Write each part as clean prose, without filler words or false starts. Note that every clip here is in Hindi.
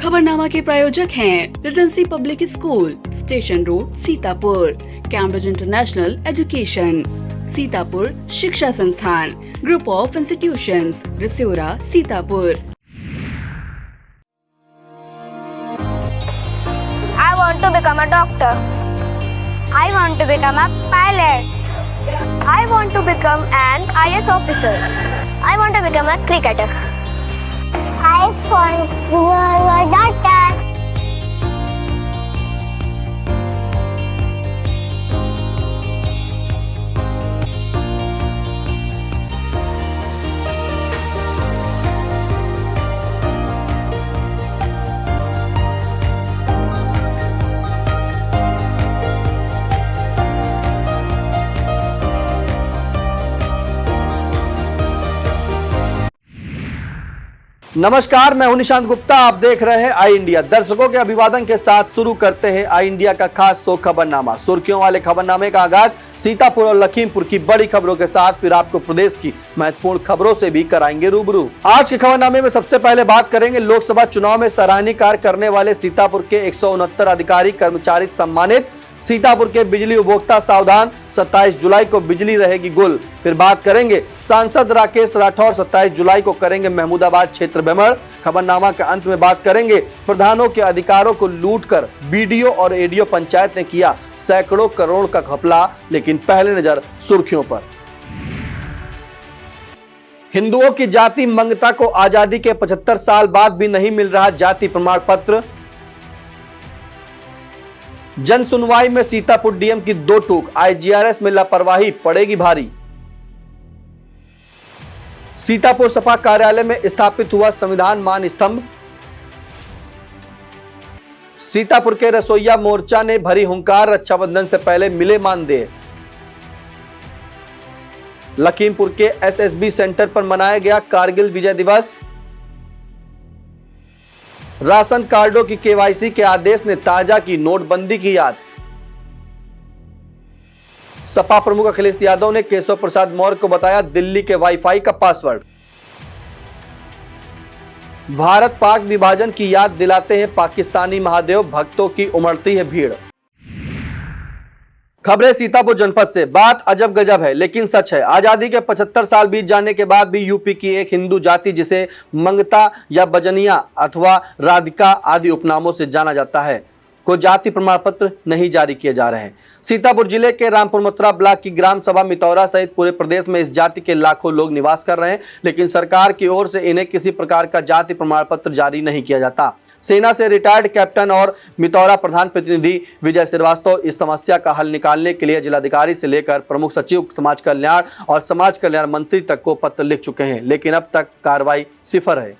खबरनामा के प्रायोजक हैं Regency public school, station road, Sitapur, Cambridge international education, Sitapur शिक्षा संस्थान, ग्रुप ऑफ इंस्टीट्यूशंस, रिस्योरा, Sitapur. I want to become a doctor. I want to become a pilot. I want to become an IS officer. I want to become a cricketer. I want to become a doctor. नमस्कार, मैं हूं निशांत गुप्ता। आप देख रहे हैं आई इंडिया। दर्शकों के अभिवादन के साथ शुरू करते हैं आई इंडिया का खास शो खबरनामा। सुर्खियों वाले खबरनामे का आगाज सीतापुर और लखीमपुर की बड़ी खबरों के साथ, फिर आपको प्रदेश की महत्वपूर्ण खबरों से भी कराएंगे रूबरू। आज के खबरनामे में सबसे पहले बात करेंगे लोकसभा चुनाव में सराहनीय कार्य करने वाले सीतापुर के 169 अधिकारी कर्मचारी सम्मानित। सीतापुर के बिजली उपभोक्ता सावधान, 27 जुलाई को बिजली रहेगी गुल। फिर बात करेंगे सांसद राकेश राठौर 27 जुलाई को करेंगे महमूदाबाद क्षेत्र भ्रमण। खबरनामा के अंत में बात करेंगे प्रधानों के अधिकारों को लूटकर बीडीओ और एडीओ पंचायत ने किया सैकड़ों करोड़ का घपला। लेकिन पहले नजर सुर्खियों पर। हिंदुओं की जाति मंगता को आजादी के 75 साल बाद भी नहीं मिल रहा जाति प्रमाण पत्र। जन सुनवाई में सीतापुर डीएम की दो टूक, आईजीआरएस में लापरवाही पड़ेगी भारी। सीतापुर सपा कार्यालय में स्थापित हुआ संविधान मान स्तंभ। सीतापुर के रसोइया मोर्चा ने भरी हुंकार, रक्षाबंधन से पहले मिले मानदेय। लखीमपुर के एसएसबी सेंटर पर मनाया गया कारगिल विजय दिवस। राशन कार्डों की केवाईसी के आदेश ने ताजा की नोटबंदी की याद। सपा प्रमुख अखिलेश यादव ने केशव प्रसाद मौर्य को बताया दिल्ली के वाईफाई का पासवर्ड। भारत पाक विभाजन की याद दिलाते हैं पाकिस्तानी महादेव, भक्तों की उमड़ती है भीड़। खबरें सीतापुर जनपद से। बात अजब गजब है लेकिन सच है। आजादी के 75 साल बीत जाने के बाद भी यूपी की एक हिंदू जाति जिसे मंगता या बजनिया अथवा राधिका आदि उपनामों से जाना जाता है को जाति प्रमाण पत्र नहीं जारी किए जा रहे हैं। सीतापुर जिले के रामपुर मथुरा ब्लॉक की ग्राम सभा मितौरा सहित पूरे प्रदेश में इस जाति के लाखों लोग निवास कर रहे हैं, लेकिन सरकार की ओर से इन्हें किसी प्रकार का जाति प्रमाण पत्र जारी नहीं किया जाता। सेना से रिटायर्ड कैप्टन और मितौरा प्रधान प्रतिनिधि विजय श्रीवास्तव इस समस्या का हल निकालने के लिए जिलाधिकारी से लेकर प्रमुख सचिव समाज कल्याण और समाज कल्याण मंत्री तक को पत्र लिख चुके हैं, लेकिन अब तक कार्रवाई सिफर है।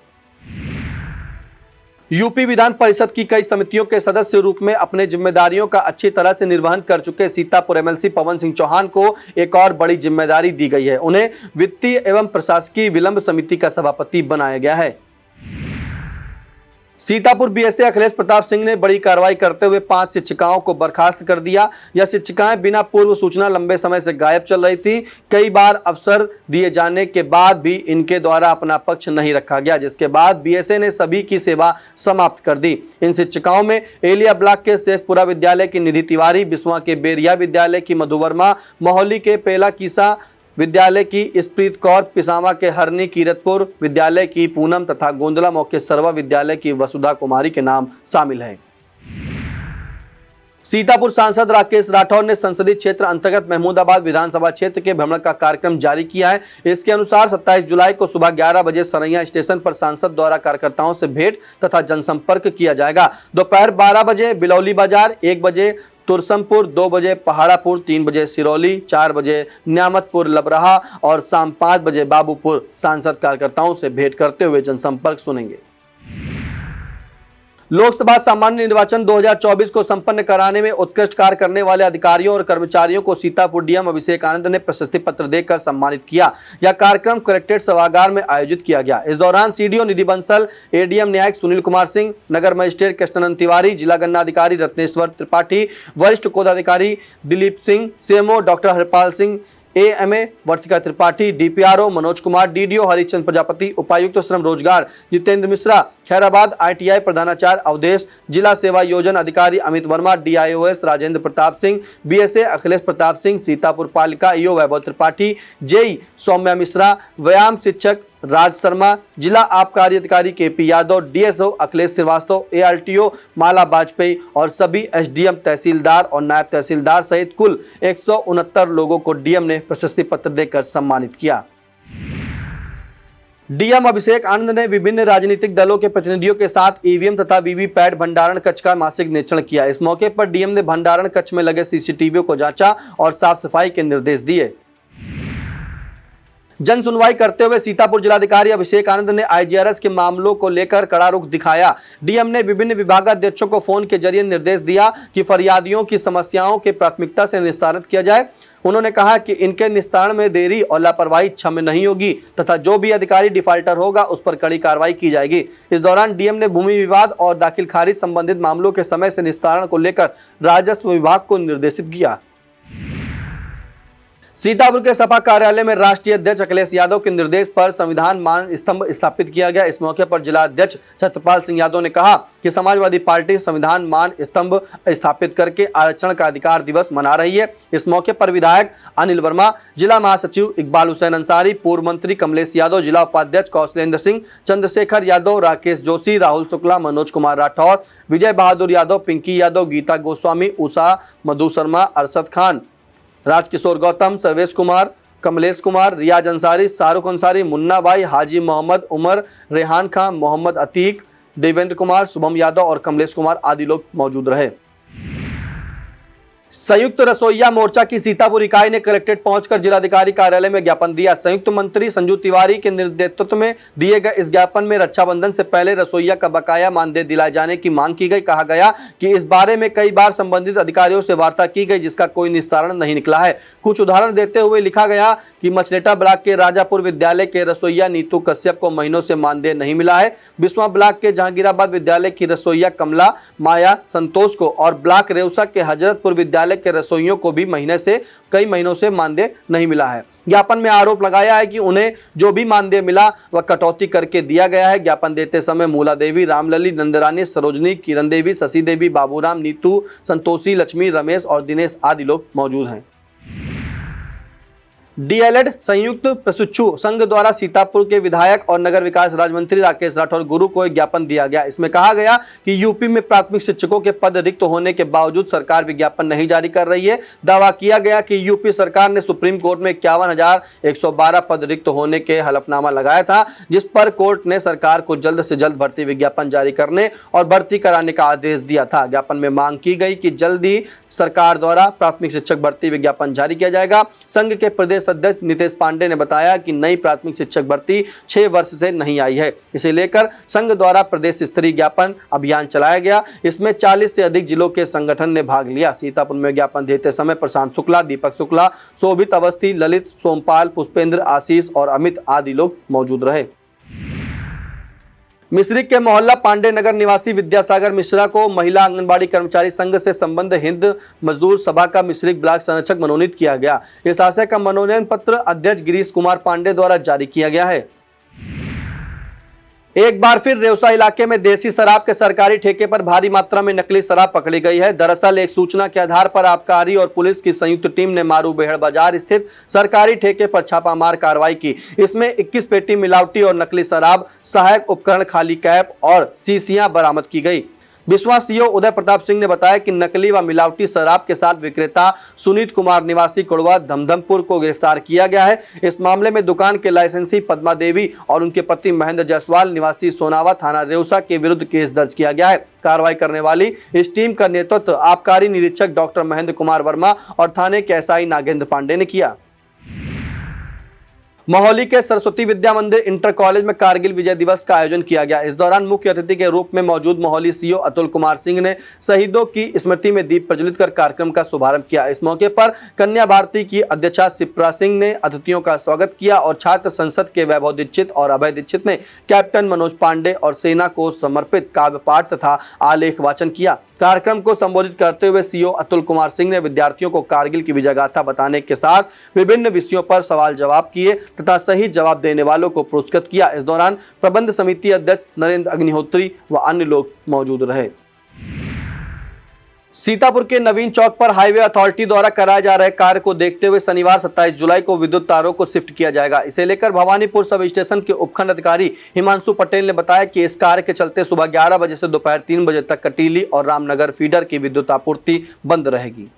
यूपी विधान परिषद की कई समितियों के सदस्य रूप में अपने जिम्मेदारियों का अच्छी तरह से निर्वहन कर चुके सीतापुर एमएलसी पवन सिंह चौहान को एक और बड़ी जिम्मेदारी दी गई है। उन्हें वित्तीय एवं प्रशासकीय विलंब समिति का सभापति बनाया गया है। सीतापुर बीएसए अखिलेश प्रताप सिंह ने बड़ी कार्रवाई करते हुए 5 शिक्षिकाओं को बर्खास्त कर दिया। यह शिक्षिकाएं बिना पूर्व सूचना लंबे समय से गायब चल रही थी। कई बार अवसर दिए जाने के बाद भी इनके द्वारा अपना पक्ष नहीं रखा गया, जिसके बाद बीएसए ने सभी की सेवा समाप्त कर दी। इन शिक्षिकाओं में एलिया ब्लॉक के शेखपुरा विद्यालय की निधि तिवारी, बिस्वा के बेरिया विद्यालय की मधु वर्मा, मोहाली के पेला कीसा विद्यालय की स्प्रीत कौर, पिसामा के हरनी कीरतपुर विद्यालय की पूनम तथा गोंदला मऊ के सरवा विद्यालय की वसुधा कुमारी के नाम शामिल हैं। सीतापुर सांसद राकेश राठौर ने संसदीय क्षेत्र अंतर्गत महमूदाबाद विधानसभा क्षेत्र के भ्रमण का कार्यक्रम जारी किया है। इसके अनुसार 27 जुलाई को सुबह 11 बजे सरैया स्टेशन पर सांसद द्वारा कार्यकर्ताओं से भेंट तथा जनसंपर्क किया जाएगा। दोपहर 12 बजे बिलौली बाजार, 1 बजे तुरसमपुर, 2 बजे पहाड़ापुर, 3 बजे सिरौली, 4 बजे न्यामतपुर लबरहा और शाम 5 बजे बाबूपुर सांसद कार्यकर्ताओं से भेंट करते हुए जनसंपर्क सुनेंगे। लोकसभा सामान्य निर्वाचन 2024 को संपन्न कराने में उत्कृष्ट कार्य करने वाले अधिकारियों और कर्मचारियों को सीतापुर डीएम अभिषेक आनंद ने प्रशस्ति पत्र देकर सम्मानित किया। यह कार्यक्रम कलेक्ट्रेट सभागार में आयोजित किया गया। इस दौरान सीडीओ निधि बंसल, एडीएम न्यायिक सुनील कुमार सिंह, नगर मजिस्ट्रेट कृष्णानंद तिवारी, जिला गन्ना अधिकारी रत्नेश्वर त्रिपाठी, वरिष्ठ कोषाधिकारी Dilip Singh, CMO doctor Harpal Singh, AMA Vartika Tripathi, DPRO Manoj Kumar, DDO Harichand Prajapati, उपायुक्त श्रम रोजगार जितेंद्र मिश्रा, खैराबाद ITI प्रधानाचार्य अवधेश, जिला सेवा योजना अधिकारी अमित वर्मा, DIOS राजेंद्र प्रताप सिंह, BSA अखिलेश प्रताप सिंह, सीतापुर पालिका EO वैभव त्रिपाठी, JEE सौम्या मिश्रा, व्यायाम शिक्षक राज शर्मा, जिला आबकारी अधिकारी KP Yadav, DSO Akhilesh Srivastava, ARTO माला वाजपेयी और सभी SDM तहसीलदार और नायब तहसीलदार सहित कुल 169 लोगों को DM ने प्रशस्ति पत्र देकर सम्मानित किया। DM अभिषेक आनंद ने विभिन्न राजनीतिक दलों के प्रतिनिधियों के साथ EVM तथा VVPAT भंडारण कक्ष का मासिक निरीक्षण किया। इस मौके पर DM ने भंडारण कक्ष में लगे CCTV को जांचा और साफ सफाई के निर्देश दिए। जन सुनवाई करते हुए सीतापुर जिलाधिकारी अभिषेक आनंद ने IGRS के मामलों को लेकर कड़ा रुख दिखाया। DM ने विभिन्न विभागाध्यक्षों को फोन के जरिए निर्देश दिया कि फरियादियों की समस्याओं के प्राथमिकता से निस्तारण किया जाए। उन्होंने कहा कि इनके निस्तारण में देरी और लापरवाही क्षम्य नहीं होगी तथा जो भी अधिकारी डिफाल्टर होगा उस पर कड़ी कार्रवाई की जाएगी। इस दौरान DM ने भूमि विवाद और दाखिल खारिज संबंधित मामलों के समय से निस्तारण को लेकर राजस्व विभाग को निर्देशित किया। सीतापुर के सपा कार्यालय में राष्ट्रीय अध्यक्ष अखिलेश यादव के निर्देश पर संविधान मान स्तंभ स्थापित किया गया। इस मौके पर जिला अध्यक्ष छत्रपाल सिंह यादव ने कहा कि समाजवादी पार्टी संविधान मान स्तंभ स्थापित करके आरक्षण का अधिकार दिवस मना रही है। इस मौके पर विधायक अनिल वर्मा, जिला महासचिव इकबाल हुसैन अंसारी, पूर्व मंत्री कमलेश यादव, जिला उपाध्यक्ष कौशलेंद्र सिंह, चंद्रशेखर यादव, राकेश जोशी, राहुल शुक्ला, मनोज कुमार राठौर, विजय बहादुर यादव, पिंकी यादव, गीता गोस्वामी, उषा मधु शर्मा, अरशद खान, राजकिशोर गौतम, सर्वेश कुमार, कमलेश कुमार, रियाज अंसारी, शाहरुख अंसारी, मुन्ना भाई, हाजी मोहम्मद उमर, रेहान खान, मोहम्मद अतीक, देवेंद्र कुमार, शुभम यादव और कमलेश कुमार आदि लोग मौजूद रहे। संयुक्त रसोइया मोर्चा की सीतापुर इकाई ने कलेक्ट्रेट पहुंचकर जिलाधिकारी कार्यालय में ज्ञापन दिया। संयुक्त मंत्री संजू तिवारी के नेतृत्व में दिए गए इस ज्ञापन में रक्षाबंधन से पहले रसोइया का बकाया मानदेय दिलाए जाने की मांग की गई। कहा गया कि इस बारे में कई बार संबंधित अधिकारियों से वार्ता की गई जिसका कोई निस्तारण नहीं निकला है। कुछ उदाहरण देते हुए लिखा गया कि मछलेटा ब्लॉक के राजापुर विद्यालय के रसोइया नीतू कश्यप को महीनों से मानदेय नहीं मिला है। बिस्वा ब्लॉक के जहांगीराबाद विद्यालय की रसोइया कमला माया संतोष को और ब्लॉक रेउसा के हजरतपुर विद्यालय के रसोइयों को भी कई महीनों से मानदेय नहीं मिला है। ज्ञापन में आरोप लगाया है कि उन्हें जो भी मानदेय मिला वह कटौती करके दिया गया है। ज्ञापन देते समय मूला देवी, रामलली, नंदरानी, सरोजनी, किरण देवी, शशि देवी, बाबूराम, नीतू, संतोषी, लक्ष्मी, रमेश और दिनेश आदि लोग मौजूद हैं। DLED संयुक्त प्रशिक्षु संघ द्वारा सीतापुर के विधायक और नगर विकास राज्य मंत्री राकेश राठौर गुरु को एक ज्ञापन दिया गया। इसमें कहा गया कि यूपी में प्राथमिक शिक्षकों के पद रिक्त होने के बावजूद सरकार विज्ञापन नहीं जारी कर रही है। दावा किया गया कि यूपी सरकार ने सुप्रीम कोर्ट में 51,112 पद रिक्त होने के हलफनामा लगाया था, जिस पर कोर्ट ने सरकार को जल्द से जल्द भर्ती विज्ञापन जारी करने और भर्ती कराने का आदेश दिया था। ज्ञापन में मांग की गई कि जल्द ही सरकार द्वारा प्राथमिक शिक्षक भर्ती विज्ञापन जारी किया जाएगा। संघ के प्रदेश अध्यक्ष नितेश पांडे ने बताया कि नई प्राथमिक शिक्षक भर्ती 6 वर्ष से नहीं आई है। इसे लेकर संघ द्वारा प्रदेश स्तरीय ज्ञापन अभियान चलाया गया। इसमें 40 से अधिक जिलों के संगठन ने भाग लिया। सीतापुर में ज्ञापन देते समय प्रशांत शुक्ला, दीपक शुक्ला, शोभित अवस्थी, ललित, सोमपाल, पुष्पेंद्र, आशीष और अमित आदि लोग मौजूद रहे। मिश्रिक के मोहल्ला पांडे नगर निवासी विद्यासागर मिश्रा को महिला आंगनबाड़ी कर्मचारी संघ से संबंध हिंद मजदूर सभा का मिश्रिक ब्लॉक संरक्षक मनोनीत किया गया। इस आशय का मनोनयन पत्र अध्यक्ष गिरीश कुमार पांडे द्वारा जारी किया गया है। एक बार फिर रेउसा इलाके में देसी शराब के सरकारी ठेके पर भारी मात्रा में नकली शराब पकड़ी गई है। दरअसल एक सूचना के आधार पर आबकारी और पुलिस की संयुक्त टीम ने मारू बेहड़ बाजार स्थित सरकारी ठेके पर छापामार कार्रवाई की। इसमें 21 पेटी मिलावटी और नकली शराब, सहायक उपकरण, खाली कैप और शीशियां बरामद की गई। बिस्वा सीओ उदय प्रताप सिंह ने बताया कि नकली व मिलावटी शराब के साथ विक्रेता सुनीत कुमार निवासी कुड़वा धमधमपुर को गिरफ्तार किया गया है। इस मामले में दुकान के लाइसेंसी पद्मा देवी और उनके पति महेंद्र जायसवाल निवासी सोनावा थाना रेउसा के विरुद्ध केस दर्ज किया गया है। कार्रवाई करने वाली इस टीम का नेतृत्व आबकारी निरीक्षक डॉक्टर महेंद्र कुमार वर्मा और थाने के SI नागेंद्र पांडे ने किया। मोहाली के सरस्वती विद्या मंदिर इंटर कॉलेज में कारगिल विजय दिवस का आयोजन किया गया। इस दौरान मुख्य अतिथि के रूप में मौजूद मोहाली सीओ अतुल कुमार सिंह ने शहीदों की स्मृति में दीप प्रज्वलित कर कार्यक्रम का शुभारंभ किया। इस मौके पर कन्या भारती की अध्यक्षा शिप्रा सिंह ने अतिथियों का स्वागत किया और छात्र संसद के वैभव दीक्षित और अभय दीक्षित ने कैप्टन मनोज पांडे और सेना को समर्पित काव्य पाठ तथा आलेख वाचन किया। कार्यक्रम को संबोधित करते हुए सीईओ अतुल कुमार सिंह ने विद्यार्थियों को कारगिल की विजय गाथा बताने के साथ विभिन्न विषयों पर सवाल जवाब किए तथा सही जवाब देने वालों को पुरस्कृत किया। इस दौरान प्रबंध समिति अध्यक्ष नरेंद्र अग्निहोत्री व अन्य लोग मौजूद रहे। सीतापुर के नवीन चौक पर हाईवे अथॉरिटी द्वारा कराए जा रहे कार्य को देखते हुए शनिवार 27 जुलाई को विद्युत तारों को शिफ्ट किया जाएगा। इसे लेकर भवानीपुर सब स्टेशन के उपखंड अधिकारी हिमांशु पटेल ने बताया कि इस कार्य के चलते सुबह 11 बजे से दोपहर 3 बजे तक कटीली और रामनगर फीडर की विद्युत आपूर्ति बंद रहेगी।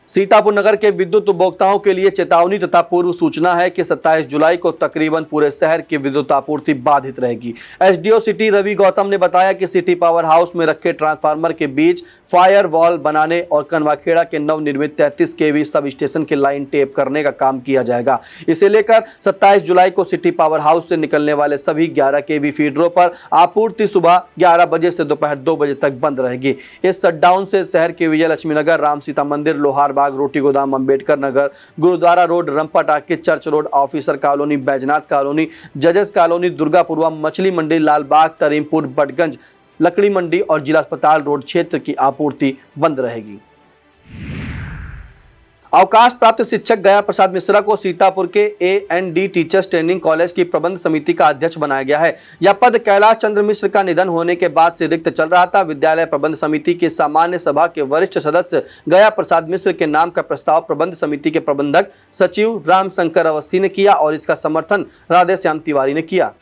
सीतापुर नगर के विद्युत उपभोक्ताओं के लिए चेतावनी तथा पूर्व सूचना है कि 27 जुलाई को तकरीबन पूरे शहर की विद्युत आपूर्ति बाधित रहेगी। एसडीओ सिटी रवि गौतम ने बताया कि सिटी पावर हाउस में रखे ट्रांसफार्मर के बीच फायर वॉल बनाने और कनवाखेड़ा के नवनिर्मित 33 केवी सब स्टेशन की लाइन टेप करने का काम किया जाएगा। इसे लेकर 27 जुलाई को सिटी पावर हाउस से निकलने वाले सभी 11 केवी फीडरों पर आपूर्ति सुबह 11 बजे से दोपहर 2 बजे तक बंद रहेगी। इस शटडाउन से शहर के विजयलक्ष्मी नगर, राम सीता मंदिर, लोहार बाग, रोटी गोदाम, अंबेडकर नगर, गुरुद्वारा रोड, रंपा टाकी, church road, officer colony, Baijnath colony, जजेस कॉलोनी, दुर्गापुरवा, मछली मंडी, लालबाग, तरीमपुर, बटगंज, लकड़ी मंडी और जिला अस्पताल रोड क्षेत्र की आपूर्ति बंद रहेगी। अवकाश प्राप्त शिक्षक गया प्रसाद मिश्रा को सीतापुर के A&D टीचर्स ट्रेनिंग कॉलेज की प्रबंध समिति का अध्यक्ष बनाया गया है। यह पद कैलाश चंद्र मिश्र का निधन होने के बाद से रिक्त चल रहा था। विद्यालय प्रबंध समिति की सामान्य सभा के वरिष्ठ सदस्य गया प्रसाद मिश्र के नाम का प्रस्ताव प्रबंध समिति के प्रबंधक सचिव रामशंकर अवस्थी ने किया और इसका समर्थन राधेश्याम तिवारी ने किया।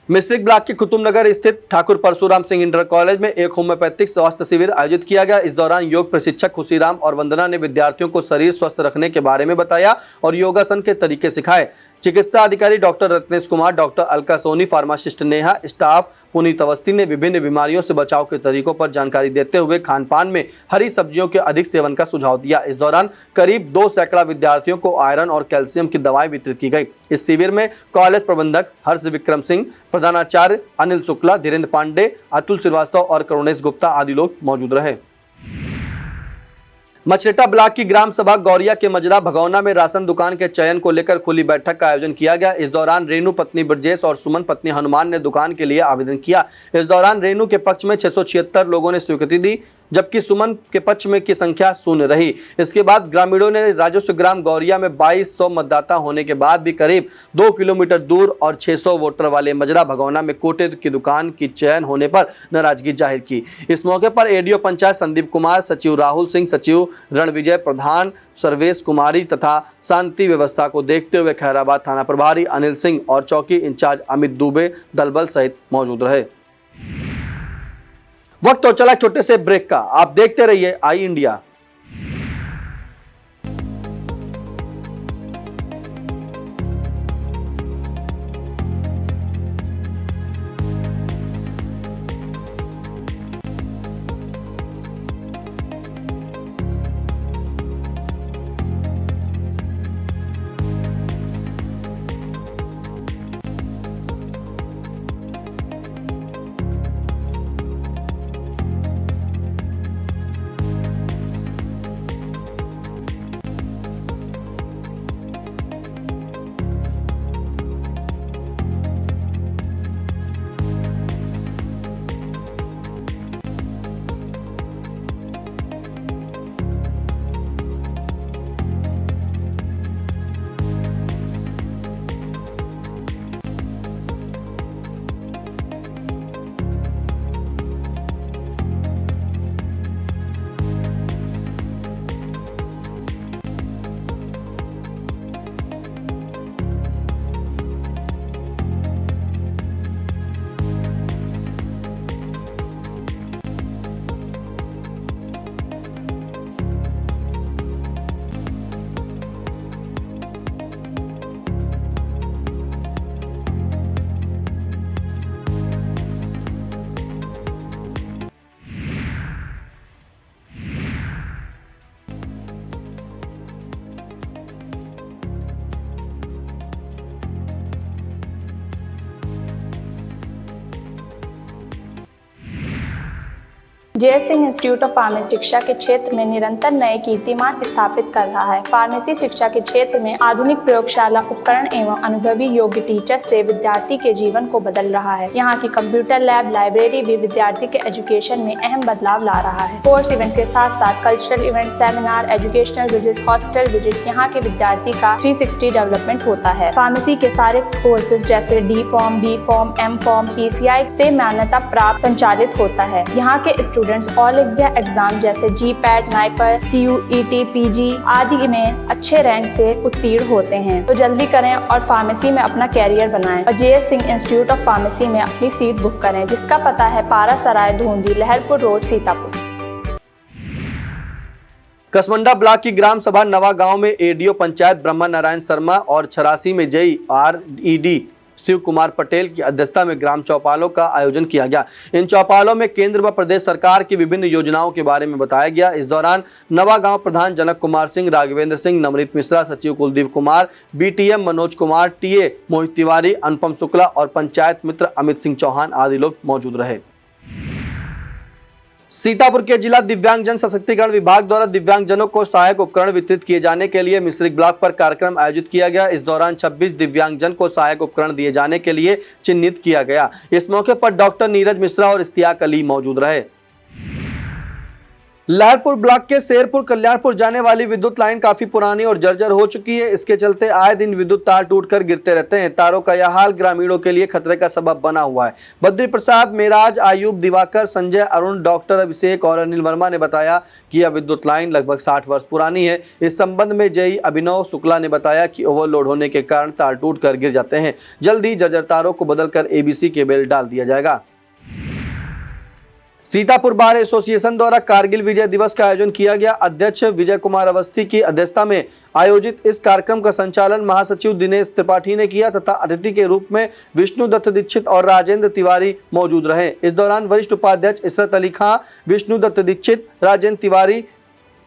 मिश्रिक ब्लॉक के कुतुबनगर स्थित ठाकुर परशुराम सिंह इंटर कॉलेज में एक होम्योपैथिक स्वास्थ्य शिविर आयोजित किया गया। इस दौरान योग प्रशिक्षक खुशीराम और वंदना ने विद्यार्थियों को शरीर स्वस्थ रखने के बारे में बताया और योगासन के तरीके सिखाए। चिकित्सा अधिकारी doctor Ratnesh Kumar, doctor Alka Soni, pharmacist Neha, staff Puneet Awasthi ने विभिन्न बीमारियों से बचाव के तरीकों पर जानकारी देते हुए खानपान में हरी सब्जियों के अधिक सेवन का सुझाव दिया। इस दौरान करीब 2 सैकड़ा विद्यार्थियों को आयरन और कैल्शियम की दवाएं वितरित की गई। इस शिविर में कॉलेज प्रबंधक हर्ष विक्रम सिंह, प्रधानाचार्य अनिल शुक्ला, धीरेन्द्र पांडे, अतुल श्रीवास्तव और करुणेश गुप्ता आदि लोग मौजूद रहे। मछरेटा ब्लॉक की ग्राम सभा गौरिया के मजरा भगौना में राशन दुकान के चयन को लेकर खुली बैठक का आयोजन किया गया। इस दौरान रेणु पत्नी ब्रजेश और सुमन पत्नी हनुमान ने दुकान के लिए आवेदन किया। इस दौरान रेणु के पक्ष में 676 लोगों ने स्वीकृति दी, जबकि सुमन के पक्ष में की संख्या 0 रही। इसके बाद ग्रामीणों ने राजस्व ग्राम गौरिया में 2200 मतदाता होने के बाद भी करीब 2 किलोमीटर दूर और 600 वोटर वाले मजरा भगौना में कोटे की दुकान की चयन होने पर नाराजगी जाहिर की। इस मौके पर एडीओ पंचायत संदीप कुमार, सचिव राहुल सिंह, सचिव रणविजय, प्रधान सर्वेश कुमारी तथा शांति व्यवस्था को देखते हुए खैराबाद थाना प्रभारी अनिल सिंह और चौकी इंचार्ज अमित दुबे दलबल सहित मौजूद रहे। वक्त तो चला छोटे से ब्रेक का। आप देखते रहिए I India. J S. Singh institute of pharmacy शिक्षा के क्षेत्र में निरंतर नए कीर्तिमान स्थापित कर रहा है। फार्मेसी शिक्षा के क्षेत्र में आधुनिक प्रयोगशाला उपकरण एवं अनुभवी योग्य टीचर से विद्यार्थी के जीवन को बदल रहा है। यहाँ की कंप्यूटर लैब लाइब्रेरी भी विद्यार्थी के एजुकेशन में अहम बदलाव ला रहा है। कोर्स इवेंट के साथ साथ cultural event, seminar, educational visit, hospital visit, यहाँ के विद्यार्थी का 360 डेवलपमेंट होता है। फार्मेसी के सारे कोर्सेज जैसे D pharm, B pharm, M pharm, PCI से मान्यता प्राप्त संचालित होता है। यहाँ के स्टूडेंट्स ऑल इंडिया एग्जाम जैसे GPAT, नाइपर, CUET, PG आदि में अच्छे रैंक से उत्तीर्ण होते हैं। तो जल्दी करें और फार्मेसी में अपना कैरियर बनाएं और JS. Singh institute of pharmacy में अपनी सीट बुक करें, जिसका पता है पारासराय, धूंधी, लहरपुर रोड, सीतापुर। कसमंडा ब्लॉक की ग्राम सभा नवा गांव में ADO पंचायत ब्रह्मा नारायण शर्मा और 86 में जयी RED शिव कुमार पटेल की अध्यक्षता में ग्राम चौपालों का आयोजन किया गया। इन चौपालों में केंद्र व प्रदेश सरकार की विभिन्न योजनाओं के बारे में बताया गया। इस दौरान नवा गांव प्रधान जनक कुमार सिंह, राघवेंद्र सिंह, नवनीत मिश्रा, सचिव कुलदीप कुमार, BTM मनोज कुमार, TA मोहित तिवारी, अनुपम शुक्ला और पंचायत मित्र अमित सिंह चौहान आदि लोग मौजूद रहे। सीतापुर के जिला दिव्यांगजन सशक्तिकरण विभाग द्वारा दिव्यांगजनों को सहायक उपकरण वितरित किए जाने के लिए मिश्रिक ब्लॉक पर कार्यक्रम आयोजित किया गया। इस दौरान 26 दिव्यांगजन को सहायक उपकरण दिए जाने के लिए चिन्हित किया गया। इस मौके पर डॉक्टर नीरज मिश्रा और इश्तियाक अली मौजूद रहे। लहरपुर ब्लॉक के शेरपुर कल्याणपुर जाने वाली विद्युत लाइन काफी पुरानी और जर्जर हो चुकी है। इसके चलते आए दिन विद्युत तार टूटकर गिरते रहते हैं। तारों का यह हाल ग्रामीणों के लिए खतरे का सबब बना हुआ है। बद्री प्रसाद, मेराज, आयुब, दिवाकर, संजय, अरुण, डॉक्टर अभिषेक और अनिल वर्मा ने बताया कि यह विद्युत लाइन लगभग 60 वर्ष पुरानी है। इस संबंध में जेई अभिनव शुक्ला ने बताया कि ओवरलोड होने के कारण तार टूटकर गिर जाते हैं। जल्द ही जर्जर तारों को बदलकर ABC केबल डाल दिया जाएगा। सीतापुर बार एसोसिएशन द्वारा कारगिल विजय दिवस का आयोजन किया गया। अध्यक्ष विजय कुमार अवस्थी की अध्यक्षता में आयोजित इस कार्यक्रम का संचालन महासचिव दिनेश त्रिपाठी ने किया तथा अतिथि के रूप में विष्णु दत्त दीक्षित और राजेंद्र तिवारी मौजूद रहे। इस दौरान वरिष्ठ उपाध्यक्ष इशरत अली खां, विष्णु दत्त दीक्षित, राजेंद्र तिवारी,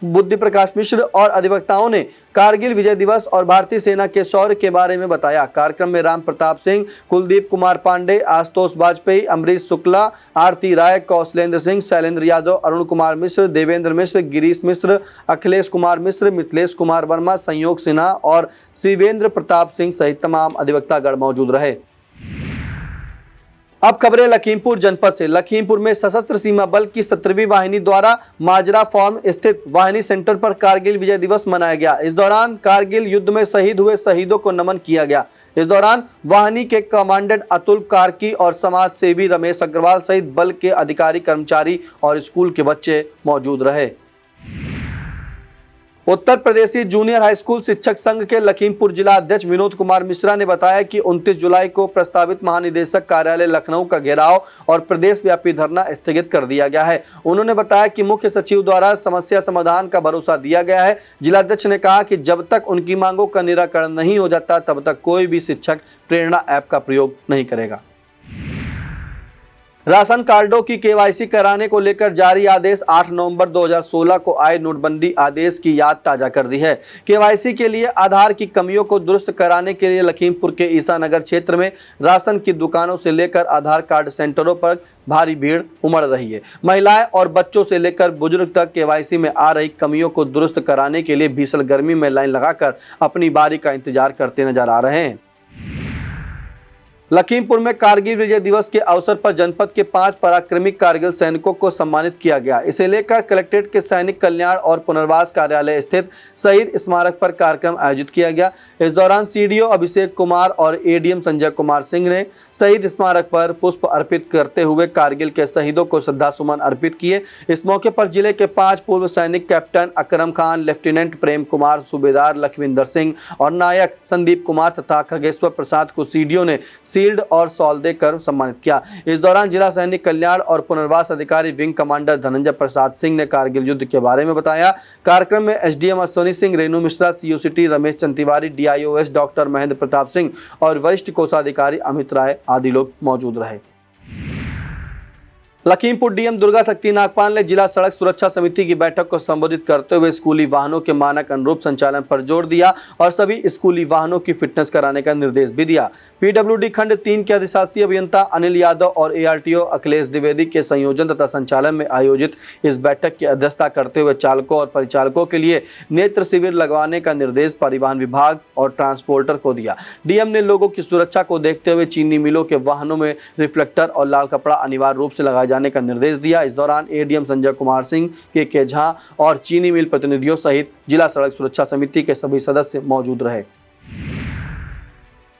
बुद्धि प्रकाश मिश्र और अधिवक्ताओं ने कारगिल विजय दिवस और भारतीय सेना के शौर्य के बारे में बताया। कार्यक्रम में राम प्रताप सिंह, कुलदीप कुमार पांडे, आशुतोष वाजपेयी, अमरीश शुक्ला, आरती राय, कौशलेंद्र सिंह, शैलेंद्र यादव, अरुण कुमार मिश्र, देवेंद्र मिश्र, गिरीश मिश्र, अखिलेश कुमार मिश्र, मिथिलेश कुमार वर्मा, संयोग सिन्हा और शिवेंद्र प्रताप सिंह सहित तमाम अधिवक्तागण मौजूद रहे। अब खबरें लखीमपुर जनपद से। लखीमपुर में सशस्त्र सीमा बल की 17वीं वाहिनी द्वारा माजरा फार्म स्थित वाहिनी सेंटर पर कारगिल विजय दिवस मनाया गया। इस दौरान कारगिल युद्ध में शहीद हुए शहीदों को नमन किया गया। इस दौरान वाहिनी के कमांडेंट अतुल कार्की और समाज सेवी रमेश अग्रवाल सहित बल के अधिकारी, कर्मचारी और स्कूल के बच्चे मौजूद रहे। उत्तर प्रदेशी जूनियर हाई स्कूल शिक्षक संघ के लखीमपुर जिला अध्यक्ष विनोद कुमार मिश्रा ने बताया कि 29 जुलाई को प्रस्तावित महानिदेशक कार्यालय लखनऊ का घेराव और प्रदेश व्यापी धरना स्थगित कर दिया गया है। उन्होंने बताया कि मुख्य सचिव द्वारा समस्या समाधान का भरोसा दिया गया है। जिलाध्यक्ष ने कहा कि जब तक उनकी मांगों का निराकरण नहीं हो जाता तब तक कोई भी शिक्षक प्रेरणा ऐप का प्रयोग नहीं करेगा। राशन कार्डों की KYC कराने को लेकर जारी आदेश 8 नवंबर 2016 को आए नोटबंदी आदेश की याद ताजा कर दी है। KYC के लिए आधार की कमियों को दुरुस्त कराने के लिए लखीमपुर के ईसानगर क्षेत्र में राशन की दुकानों से लेकर आधार कार्ड सेंटरों पर भारी भीड़ उमड़ रही है। महिलाएं और बच्चों से लेकर बुजुर्ग तक KYC में आ रही कमियों को दुरुस्त कराने के लिए भीषण गर्मी में लाइन लगाकर अपनी बारी का इंतजार करते नजर आ रहे हैं। लखीमपुर में कारगिल विजय दिवस के अवसर पर जनपद के 5 पराक्रमी कारगिल सैनिकों को सम्मानित किया गया। इसे लेकर कलेक्ट्रेट के सैनिक कल्याण और पुनर्वास कार्यालय स्थित शहीद स्मारक पर कार्यक्रम आयोजित किया गया। इस दौरान CDO अभिषेक कुमार और ADM संजय कुमार सिंह ने शहीद स्मारक पर पुष्प अर्पित करते हुए कारगिल के शहीदों को श्रद्धासुमन अर्पित किए। इस मौके पर जिले के 5 पूर्व सैनिक कैप्टन अकरम खान, लेफ्टिनेंट प्रेम कुमार, सूबेदार लखविंदर सिंह और नायक संदीप कुमार तथा खगेश्वर प्रसाद को CDO ने शील्ड और शॉल देकर सम्मानित किया। इस दौरान जिला सैनिक कल्याण और पुनर्वास अधिकारी विंग कमांडर धनंजय प्रसाद सिंह ने कारगिल युद्ध के बारे में बताया। कार्यक्रम में SDM Ashwani Singh, Renu Mishra, COCT Ramesh Chand Tiwari, DIOS doctor Mahendra Pratap Singh और वरिष्ठ कोषाधिकारी अमित राय आदि लोग मौजूद रहे। लखीमपुर डीएम दुर्गा शक्ति नागपाल ने जिला सड़क सुरक्षा समिति की बैठक को संबोधित करते हुए स्कूली वाहनों के मानक अनुरूप संचालन पर जोर दिया और सभी स्कूली वाहनों की फिटनेस कराने का निर्देश भी दिया। पीडब्ल्यूडी खंड 3 के अधिशासी अभियंता अनिल यादव और एआरटीओ अखिलेश द्विवेदी के संयोजन तथा संचालन में आयोजित इस बैठक की अध्यक्षता करते हुए चालकों और परिचालकों के लिए नेत्र शिविर लगवाने का निर्देश परिवहन विभाग और ट्रांसपोर्टर को दिया। डीएम ने लोगों की सुरक्षा को देखते हुए चीनी मिलों के वाहनों में रिफ्लेक्टर और लाल कपड़ा अनिवार्य रूप से लगाया जाने का निर्देश दिया। इस दौरान एडीएम संजय कुमार सिंह के झा और चीनी मिल प्रतिनिधियों सहित जिला सड़क सुरक्षा समिति के सभी सदस्य मौजूद रहे।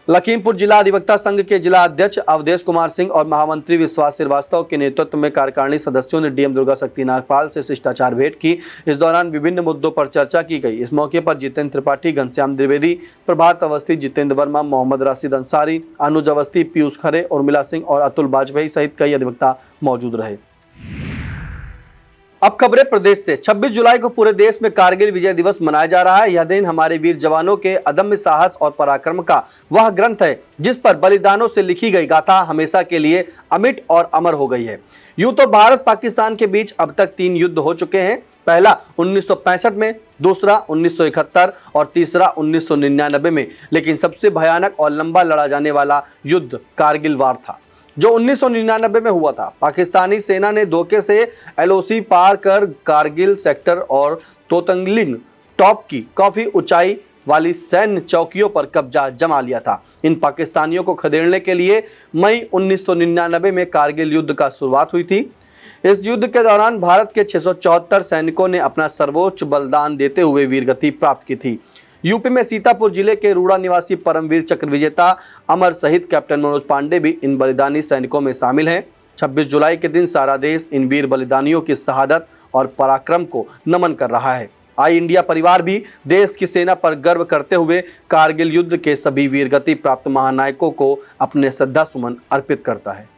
लखीमपुर जिला अधिवक्ता संघ के जिला अध्यक्ष अवधेश कुमार सिंह और महामंत्री विश्वास श्रीवास्तव के नेतृत्व में कार्यकारिणी सदस्यों ने डीएम दुर्गा शक्ति नागपाल से शिष्टाचार भेंट की। इस दौरान विभिन्न मुद्दों पर चर्चा की गई। इस मौके पर जितेंद्र त्रिपाठी, घनश्याम द्विवेदी, प्रभात अवस्थी, जितेंद्र वर्मा, मोहम्मद राशिद अंसारी, अनुज अवस्थी, पीयूष खरे, उर्मिला सिंह और अतुल वाजपेयी सहित कई अधिवक्ता मौजूद रहे। अब खबरें प्रदेश से। 26 जुलाई को पूरे देश में कारगिल विजय दिवस मनाया जा रहा है। यह दिन हमारे वीर जवानों के अदम्य साहस और पराक्रम का वह ग्रंथ है जिस पर बलिदानों से लिखी गई गाथा हमेशा के लिए अमिट और अमर हो गई है। यूं तो भारत पाकिस्तान के बीच अब तक 3 युद्ध हो चुके हैं। पहला 1965 में, दूसरा 1971 और तीसरा 1999 में, लेकिन सबसे भयानक और लंबा लड़ा जाने वाला युद्ध कारगिल वार था जो 1999 में हुआ था। पाकिस्तानी सेना ने धोखे से एलओसी पार कर कारगिल सेक्टर और तोतंगलिंग टॉप की काफी ऊंचाई वाली सैन्य चौकियों पर कब्जा जमा लिया था। इन पाकिस्तानियों को खदेड़ने के लिए मई 1999 में कारगिल युद्ध का शुरुआत हुई थी। इस युद्ध के दौरान भारत के 674 सैनिकों ने अपना सर्वोच्च बलिदान देते हुए वीरगति प्राप्त की थी। यूपी में सीतापुर जिले के रूड़ा निवासी परमवीर चक्र विजेता अमर शहीद कैप्टन मनोज पांडे भी इन बलिदानी सैनिकों में शामिल हैं। 26 जुलाई के दिन सारा देश इन वीर बलिदानियों की शहादत और पराक्रम को नमन कर रहा है। आई इंडिया परिवार भी देश की सेना पर गर्व करते हुए कारगिल युद्ध के सभी वीरगति प्राप्त महानायकों को अपने श्रद्धा सुमन अर्पित करता है।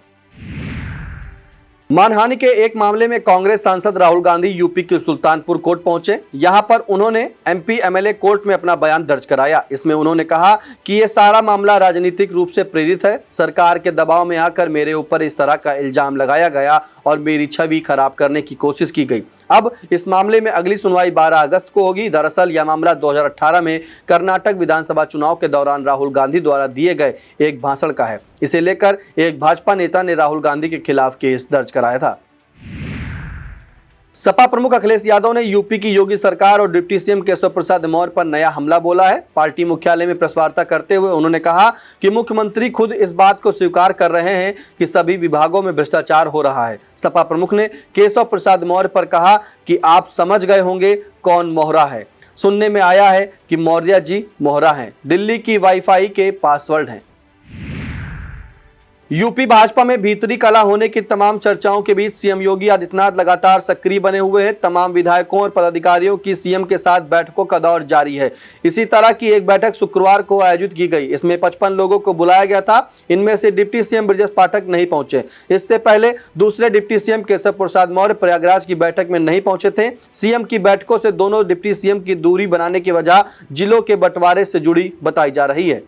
मानहानि के एक मामले में कांग्रेस सांसद राहुल गांधी यूपी के सुल्तानपुर कोर्ट पहुंचे। यहां पर उन्होंने एमपी एमएलए कोर्ट में अपना बयान दर्ज कराया। इसमें उन्होंने कहा कि यह सारा मामला राजनीतिक रूप से प्रेरित है। सरकार के दबाव में आकर मेरे ऊपर इस तरह का इल्जाम लगाया गया और मेरी छवि खराब करने की कोशिश की गई। अब इस मामले में अगली सुनवाई 12 अगस्त को होगी। दरअसल यह मामला 2018 में कर्नाटक विधानसभा चुनाव के दौरान राहुल गांधी द्वारा दिए गए एक भाषण का है। इसे लेकर एक भाजपा नेता ने राहुल गांधी के खिलाफ केस दर्ज कराया था। सपा प्रमुख अखिलेश यादव ने यूपी की योगी सरकार और डिप्टी सीएम केशव प्रसाद मौर्य पर नया हमला बोला है। पार्टी मुख्यालय में प्रेस वार्ता करते हुए उन्होंने कहा कि मुख्यमंत्री खुद इस बात को स्वीकार कर रहे हैं कि सभी विभागों में भ्रष्टाचार हो रहा है। सपा प्रमुख ने केशव प्रसाद मौर्य पर कहा कि आप समझ गए होंगे कौन मोहरा है। सुनने में आया है कि मौर्य जी मोहरा हैं, दिल्ली की वाईफाई के पासवर्ड हैं। यूपी भाजपा में भीतरी कला होने की तमाम चर्चाओं के बीच सीएम योगी आदित्यनाथ लगातार सक्रिय बने हुए हैं। तमाम विधायकों और पदाधिकारियों की सीएम के साथ बैठकों का दौर जारी है। इसी तरह की एक बैठक शुक्रवार को आयोजित की गई। इसमें 55 लोगों को बुलाया गया था। इनमें से डिप्टी सीएम ब्रजेश पाठक नहीं पहुंचे। इससे पहले दूसरे डिप्टी सीएम केशव प्रसाद मौर्य प्रयागराज की बैठक में नहीं पहुंचे थे। सीएम की बैठकों से दोनों डिप्टी सीएम की दूरी बनाने की वजह जिलों के बंटवारे से जुड़ी बताई जा रही है।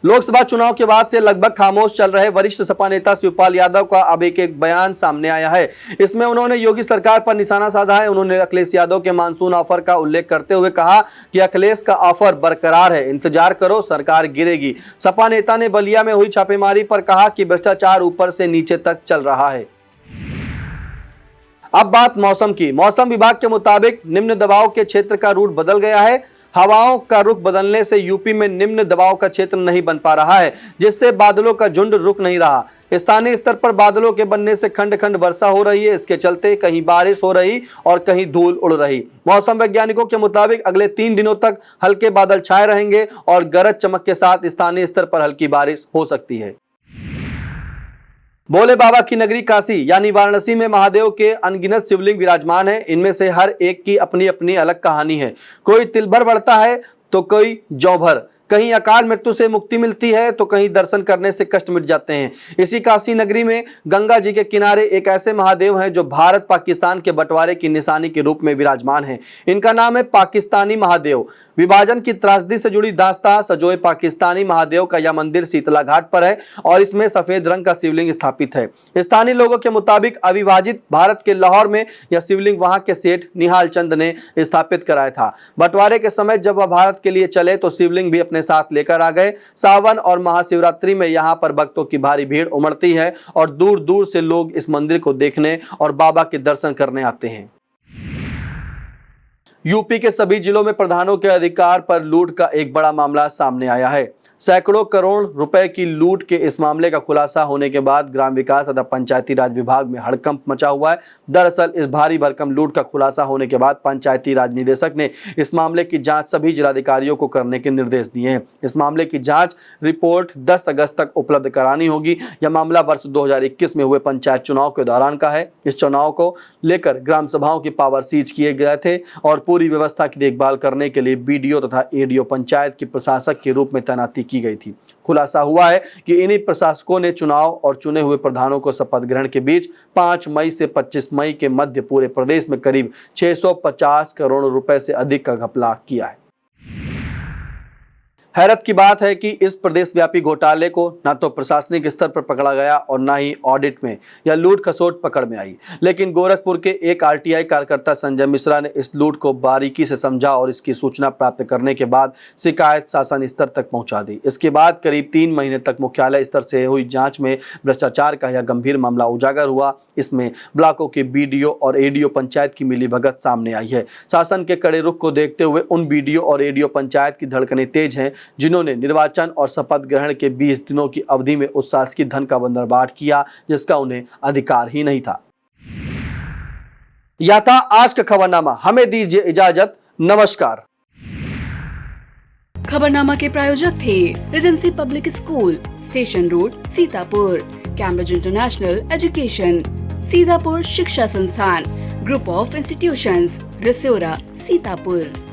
लोकसभा चुनाव के बाद से लगभग खामोश चल रहे वरिष्ठ सपा नेता शिवपाल यादव का अब एक बयान सामने आया है। इसमें उन्होंने योगी सरकार पर निशाना साधा है। उन्होंने अखिलेश यादव के मानसून ऑफर का उल्लेख करते हुए कहा कि अखिलेश का ऑफर बरकरार है, इंतजार करो, सरकार गिरेगी। सपा नेता ने बलिया में हुई छापेमारी पर कहा कि भ्रष्टाचार ऊपर से नीचे तक चल रहा है। अब बात मौसम की। मौसम विभाग के मुताबिक निम्न दबाव के क्षेत्र का रूट बदल गया है। हवाओं का रुख बदलने से यूपी में निम्न दबाव का क्षेत्र नहीं बन पा रहा है, जिससे बादलों का झुंड रुक नहीं रहा। स्थानीय स्तर पर बादलों के बनने से खंड खंड वर्षा हो रही है। इसके चलते कहीं बारिश हो रही और कहीं धूल उड़ रही। मौसम वैज्ञानिकों के मुताबिक अगले 3 दिनों तक हल्के बादल छाए रहेंगे और गरज चमक के साथ स्थानीय स्तर पर हल्की बारिश हो सकती है। भोले बाबा की नगरी काशी यानी वाराणसी में महादेव के अनगिनत शिवलिंग विराजमान हैं। इनमें से हर एक की अपनी अपनी अलग कहानी है। कोई तिल भर बढ़ता है तो कोई जौ भर। कहीं अकाल मृत्यु से मुक्ति मिलती है तो कहीं दर्शन करने से कष्ट मिट जाते हैं। इसी काशी नगरी में गंगा जी के किनारे एक ऐसे महादेव हैं जो भारत पाकिस्तान के बंटवारे की निशानी के रूप में विराजमान हैं। इनका नाम है पाकिस्तानी महादेव। विभाजन की त्रासदी से जुड़ी दास्तां सजोए पाकिस्तानी महादेव का यह मंदिर शीतला घाट पर है और इसमें सफेद रंग का शिवलिंग स्थापित है। स्थानीय लोगों के मुताबिक अविभाजित भारत के लाहौर में यह शिवलिंग वहां के सेठ निहाल चंद ने स्थापित कराया था। बंटवारे के समय जब वह भारत के लिए चले तो शिवलिंग भी अपने साथ लेकर आ गए। सावन और महाशिवरात्रि में यहाँ पर भक्तों की भारी भीड़ उमड़ती है और दूर दूर से लोग इस मंदिर को देखने और बाबा के दर्शन करने आते हैं। यूपी के सभी जिलों में प्रधानों के अधिकार पर लूट का एक बड़ा मामला सामने आया है। सैकड़ों करोड़ रुपए की लूट के इस मामले का खुलासा होने के बाद ग्राम विकास तथा पंचायती राज विभाग में हड़कंप मचा हुआ है। दरअसल इस भारी भरकम लूट का खुलासा होने के बाद पंचायती राज निदेशक ने इस मामले की जांच सभी जिलाधिकारियों को करने के निर्देश दिए हैं। इस मामले की जांच रिपोर्ट 10 अगस्त तक उपलब्ध करानी होगी। यह मामला वर्ष 2021 में हुए पंचायत चुनाव के दौरान का है। इस चुनाव को लेकर ग्राम सभाओं की पावर सीज किए गए थे और पूरी व्यवस्था की देखभाल करने के लिए बीडीओ तथा एडीओ पंचायत के प्रशासक के रूप में तैनाती की गई थी। खुलासा हुआ है कि इन्हीं प्रशासकों ने चुनाव और चुने हुए प्रधानों को शपथ ग्रहण के बीच 5 मई से 25 मई के मध्य पूरे प्रदेश में करीब 650 करोड़ रुपए से अधिक का घपला किया है। हैरत की बात है कि इस प्रदेश व्यापी घोटाले को न तो प्रशासनिक स्तर पर पकड़ा गया और न ही ऑडिट में यह लूट खसोट पकड़ में आई। लेकिन गोरखपुर के एक आरटीआई कार्यकर्ता संजय मिश्रा ने इस लूट को बारीकी से समझा और इसकी सूचना प्राप्त करने के बाद शिकायत शासन स्तर तक पहुंचा दी। इसके बाद करीब 3 महीने तक मुख्यालय स्तर से हुई जांच में भ्रष्टाचार का यह गंभीर मामला उजागर हुआ। इसमें ब्लॉकों के बीडीओ और एडीओ पंचायत की मिलीभगत सामने आई है। शासन के कड़े रुख को देखते हुए उन बीडीओ और एडीओ पंचायत की धड़कनें तेज हैं जिन्होंने निर्वाचन और शपथ ग्रहण के 20 दिनों की अवधि में उस शासकीय धन का बंदरबाट किया जिसका उन्हें अधिकार ही नहीं था। यह था आज का खबरनामा। हमें दीजिए इजाजत। नमस्कार। खबरनामा के प्रायोजक थे Regency public school, station road, Sitapur, Cambridge international education, Sitapur शिक्षा संस्थान, group of institutions, Rasora, Sitapur.